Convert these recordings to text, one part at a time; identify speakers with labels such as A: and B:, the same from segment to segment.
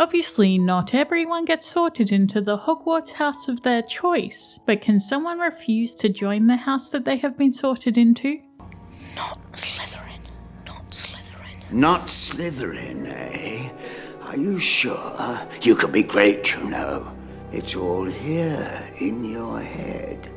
A: Obviously, not everyone gets sorted into the Hogwarts house of their choice, but can someone refuse to join the house that they have been sorted into?
B: Not Slytherin. Not Slytherin.
C: Not Slytherin, eh? Are you sure? You could be great, you know. It's all here in your head.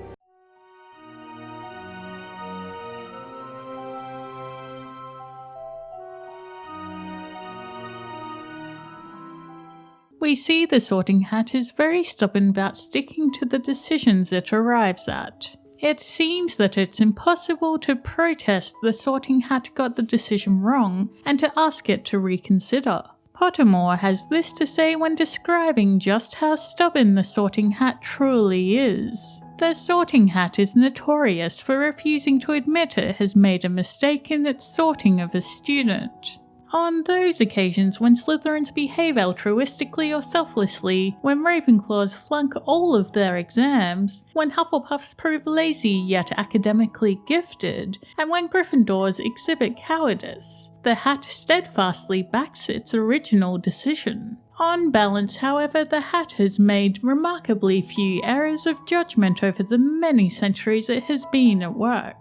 A: We see the Sorting Hat is very stubborn about sticking to the decisions it arrives at. It seems that it's impossible to protest the Sorting Hat got the decision wrong and to ask it to reconsider. Pottermore has this to say when describing just how stubborn the Sorting Hat truly is. The Sorting Hat is notorious for refusing to admit it has made a mistake in its sorting of a student. On those occasions when Slytherins behave altruistically or selflessly, when Ravenclaws flunk all of their exams, when Hufflepuffs prove lazy yet academically gifted, and when Gryffindors exhibit cowardice, the Hat steadfastly backs its original decision. On balance, however, the Hat has made remarkably few errors of judgment over the many centuries it has been at work.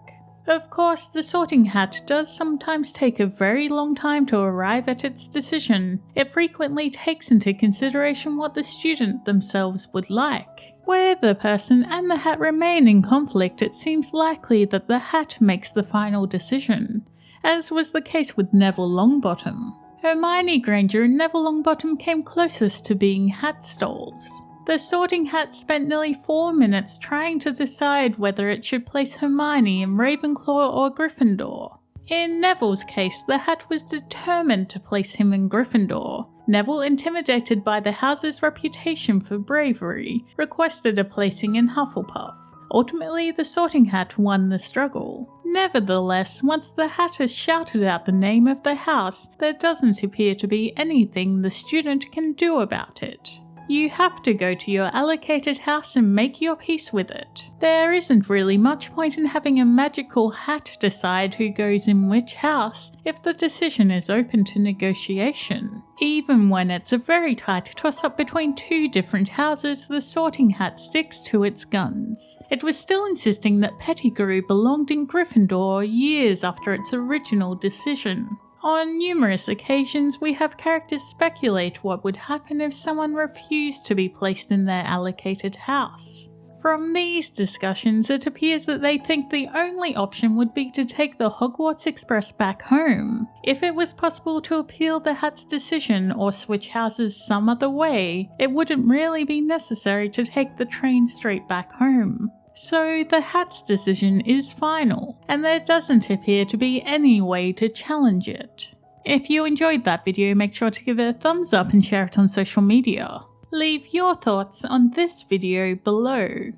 A: Of course, the Sorting Hat does sometimes take a very long time to arrive at its decision. It frequently takes into consideration what the student themselves would like. Where the person and the Hat remain in conflict, it seems likely that the Hat makes the final decision, as was the case with Neville Longbottom. Hermione Granger and Neville Longbottom came closest to being hat stalls. The Sorting Hat spent nearly 4 minutes trying to decide whether it should place Hermione in Ravenclaw or Gryffindor. In Neville's case, the Hat was determined to place him in Gryffindor. Neville, intimidated by the house's reputation for bravery, requested a placing in Hufflepuff. Ultimately, the Sorting Hat won the struggle. Nevertheless, once the Hat has shouted out the name of the house, there doesn't appear to be anything the student can do about it. You have to go to your allocated house and make your peace with it. There isn't really much point in having a magical hat decide who goes in which house if the decision is open to negotiation. Even when it's a very tight toss-up between two different houses, the Sorting Hat sticks to its guns. It was still insisting that Pettigrew belonged in Gryffindor years after its original decision. On numerous occasions, we have characters speculate what would happen if someone refused to be placed in their allocated house. From these discussions, it appears that they think the only option would be to take the Hogwarts Express back home. If it was possible to appeal the Hat's decision or switch houses some other way, it wouldn't really be necessary to take the train straight back home. So the Hat's decision is final, and there doesn't appear to be any way to challenge it. If you enjoyed that video, make sure to give it a thumbs up and share it on social media. Leave your thoughts on this video below.